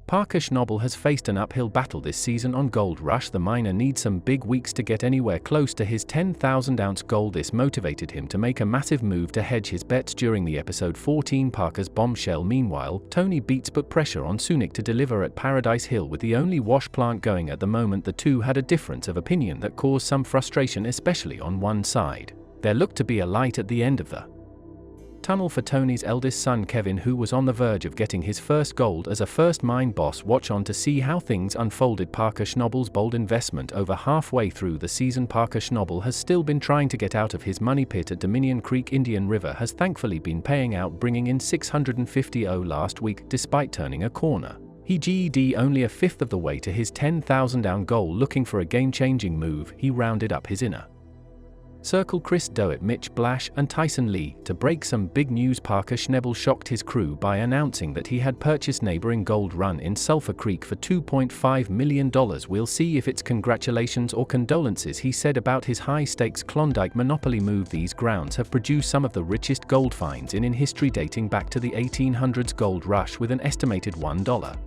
Parker Schnabel has faced an uphill battle this season on Gold Rush. The miner needs some big weeks to get anywhere close to his 10,000-ounce goal. This motivated him to make a massive move to hedge his bets during the episode 14 Parker's Bombshell. Meanwhile, Tony Beats put pressure on Sunik to deliver at Paradise Hill. With the only wash plant going at the moment, the two had a difference of opinion that caused some frustration, especially on one side. There looked to be a light at the end of the tunnel for Tony's eldest son Kevin, who was on the verge of getting his first gold as a first mine boss. Watch on to see how things unfolded. Parker Schnabel's bold investment. Over halfway through the season, Parker Schnabel has still been trying to get out of his money pit at Dominion Creek. Indian River has thankfully been paying out, bringing in $650,000 last week. Despite turning a corner, he GED only a fifth of the way to his 10,000-ounce goal. Looking for a game-changing move, he rounded up his inner circle Chris Doett, Mitch Blash, and Tyson Lee to break some big news. Parker Schnabel shocked his crew by announcing that he had purchased neighboring Gold Run in Sulphur Creek for $2.5 million. We'll see if it's congratulations or condolences, he said about his high-stakes Klondike monopoly move. These grounds have produced some of the richest gold finds in history, dating back to the 1800s gold rush, with an estimated $1.5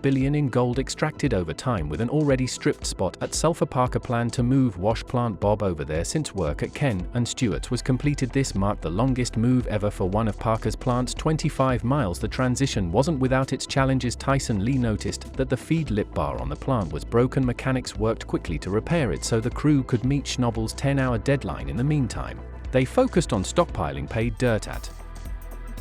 billion in gold extracted over time. With an already stripped spot at Sulphur, Parker planned to move wash plant Bob over there since work at Ken and Stewart's was completed. This marked the longest move ever for one of Parker's plants, 25 miles. The transition wasn't without its challenges. Tyson Lee noticed that the feed lip bar on the plant was broken. Mechanics worked quickly to repair it so the crew could meet Schnabel's 10-hour deadline. In the meantime, they focused on stockpiling paid dirt at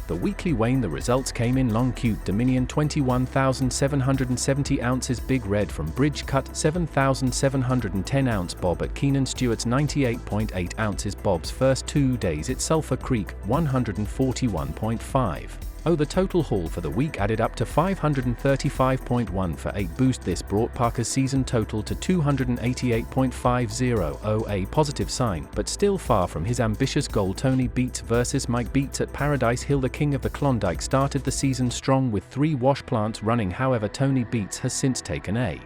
the weekly Wayne. The results came in long. Cute Dominion 21,770 ounces, Big Red from Bridge Cut 7,710 ounce Bob at Keenan Stewart's 98.8 ounces. Bob's first 2 days at Sulphur Creek 141.5. The total haul for the week added up to 535.1 for 8 boost. This brought Parker's season total to 288.50, a positive sign, but still far from his ambitious goal. Tony Beats versus Mike Beats at Paradise Hill. The king of the Klondike started the season strong with 3 wash plants running. However, Tony Beats has since taken a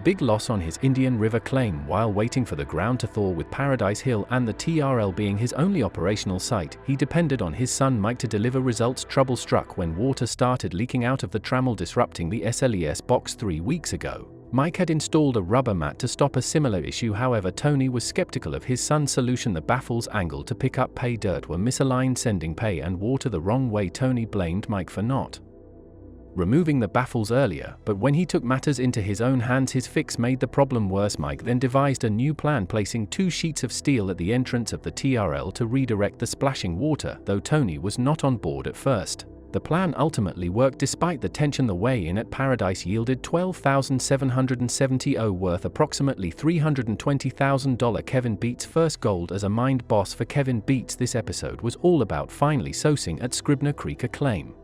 big loss on his Indian River claim while waiting for the ground to thaw. With Paradise Hill and the TRL being his only operational site, he depended on his son Mike to deliver results. Trouble struck when water started leaking out of the trommel, disrupting the SLES box 3 weeks ago. Mike had installed a rubber mat to stop a similar issue. However, Tony was skeptical of his son's solution. The baffles angled to pick up pay dirt were misaligned, sending pay and water the wrong way. Tony blamed Mike for not removing the baffles earlier, but when he took matters into his own hands, his fix made the problem worse. Mike then devised a new plan, placing 2 sheets of steel at the entrance of the TRL to redirect the splashing water. Though Tony was not on board at first, the plan ultimately worked despite the tension. The weigh-in at Paradise yielded $12,770, worth approximately $320,000. Kevin Beats' first gold as a mined boss. For Kevin Beats, this episode was all about finally sourcing at Scribner Creek, a claim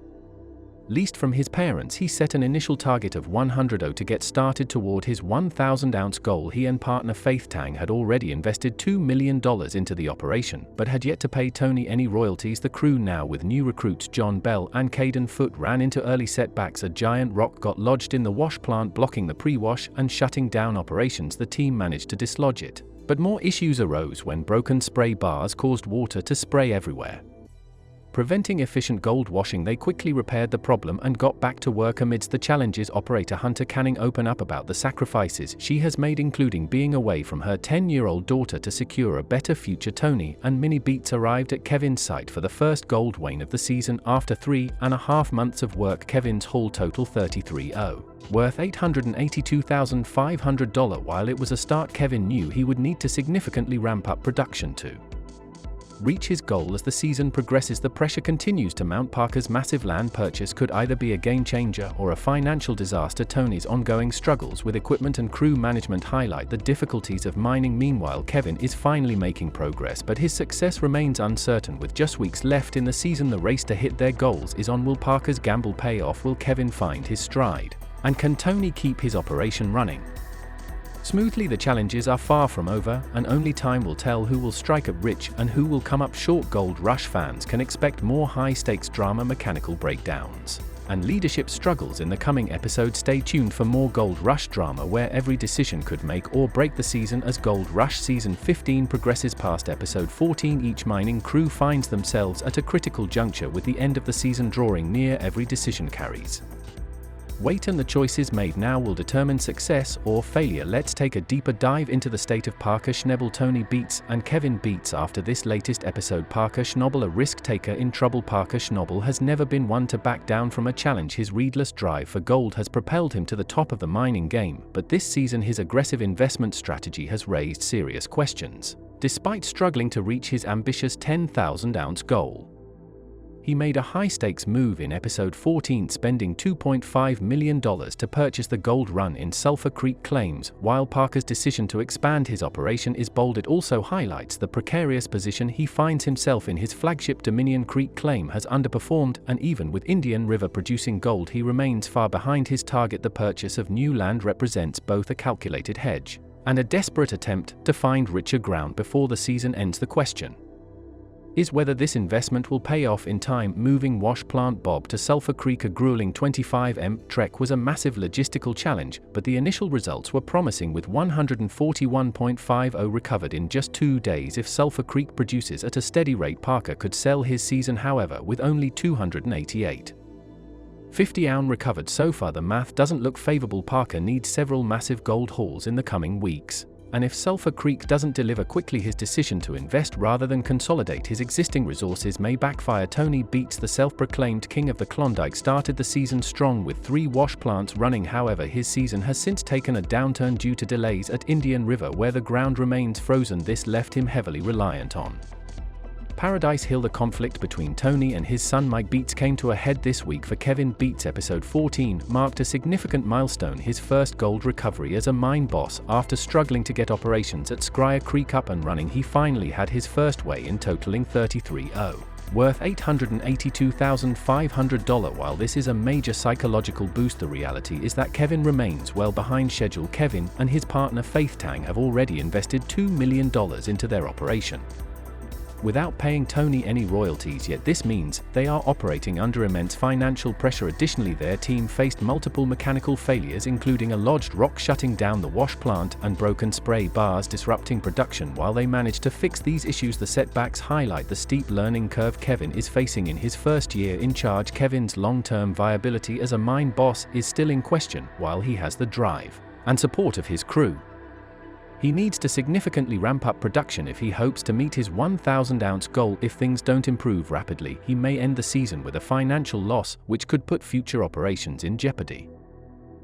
leased from his parents. He set an initial target of $100,000 to get started toward his 1,000-ounce goal. He and partner Faith Tang had already invested $2 million into the operation, but had yet to pay Tony any royalties. The crew, now with new recruits John Bell and Caden Foote, ran into early setbacks. A giant rock got lodged in the wash plant, blocking the pre-wash and shutting down operations. The team managed to dislodge it, but more issues arose when broken spray bars caused water to spray everywhere, preventing efficient gold washing. They quickly repaired the problem and got back to work. Amidst the challenges, operator Hunter Canning opened up about the sacrifices she has made, including being away from her 10-year-old daughter to secure a better future. Tony and Minnie Beats arrived at Kevin's site for the first gold Wayne of the season. After 3.5 months of work, Kevin's haul totaled $33,000, worth $882,500. While it was a start, Kevin knew he would need to significantly ramp up production to reach his goal. As the season progresses, the pressure continues to mount. Parker's massive land purchase could either be a game changer or a financial disaster. Tony's ongoing struggles with equipment and crew management highlight the difficulties of mining. Meanwhile, Kevin is finally making progress, but his success remains uncertain. With just weeks left in the season, the race to hit their goals is on. Will Parker's gamble pay off? Will Kevin find his stride? And can Tony keep his operation running smoothly? The challenges are far from over, and only time will tell who will strike it rich and who will come up short. Gold Rush fans can expect more high-stakes drama, mechanical breakdowns, and leadership struggles in the coming episode. Stay tuned for more Gold Rush drama where every decision could make or break the season. As Gold Rush Season 15 progresses past Episode 14, each mining crew finds themselves at a critical juncture, with the end of the season drawing near. Every decision carries Wait, and the choices made now will determine success or failure. Let's take a deeper dive into the state of Parker Schnabel. Tony beats and Kevin beats after this latest episode. Parker Schnabel, a risk taker in trouble. Parker Schnabel has never been one to back down from a challenge. His relentless drive for gold has propelled him to the top of the mining game, but this season his aggressive investment strategy has raised serious questions. Despite struggling to reach his ambitious 10,000-ounce goal, he made a high-stakes move in episode 14, spending $2.5 million to purchase the gold run in Sulphur Creek claims. While Parker's decision to expand his operation is bold, it also highlights the precarious position he finds himself in. His flagship Dominion Creek claim has underperformed, and even with Indian River producing gold, he remains far behind his target. The purchase of new land represents both a calculated hedge and a desperate attempt to find richer ground before the season ends. The question is whether this investment will pay off in time. Moving wash plant Bob to Sulphur Creek, a grueling 25 trek, was a massive logistical challenge, but the initial results were promising, with 141.50 recovered in just 2 days. If Sulphur Creek produces at a steady rate, Parker could sell his season. However, with only 288.50 recovered so far, the math doesn't look favorable. Parker needs several massive gold hauls in the coming weeks, and if Sulphur Creek doesn't deliver quickly, his decision to invest rather than consolidate his existing resources may backfire. Tony beats, the self-proclaimed king of the Klondike, started the season strong with 3 wash plants running. However, his season has since taken a downturn due to delays at Indian River, where the ground remains frozen. This left him heavily reliant on Paradise Hill. The conflict between Tony and his son Mike Beats came to a head this week for Kevin Beats. Episode 14 marked a significant milestone, his first gold recovery as a mine boss. After struggling to get operations at Scryer Creek up and running, he finally had his first weigh-in, totaling 33.0, worth $882,500. While this is a major psychological boost, the reality is that Kevin remains well behind schedule. Kevin and his partner Faith Tang have already invested $2 million into their operation without paying Tony any royalties yet. This means they are operating under immense financial pressure. Additionally, their team faced multiple mechanical failures, including a lodged rock shutting down the wash plant and broken spray bars disrupting production. While they managed to fix these issues, the setbacks highlight the steep learning curve Kevin is facing in his first year in charge. Kevin's long-term viability as a mine boss is still in question. While he has the drive and support of his crew, he needs to significantly ramp up production if he hopes to meet his 1,000-ounce goal. If things don't improve rapidly, he may end the season with a financial loss, which could put future operations in jeopardy.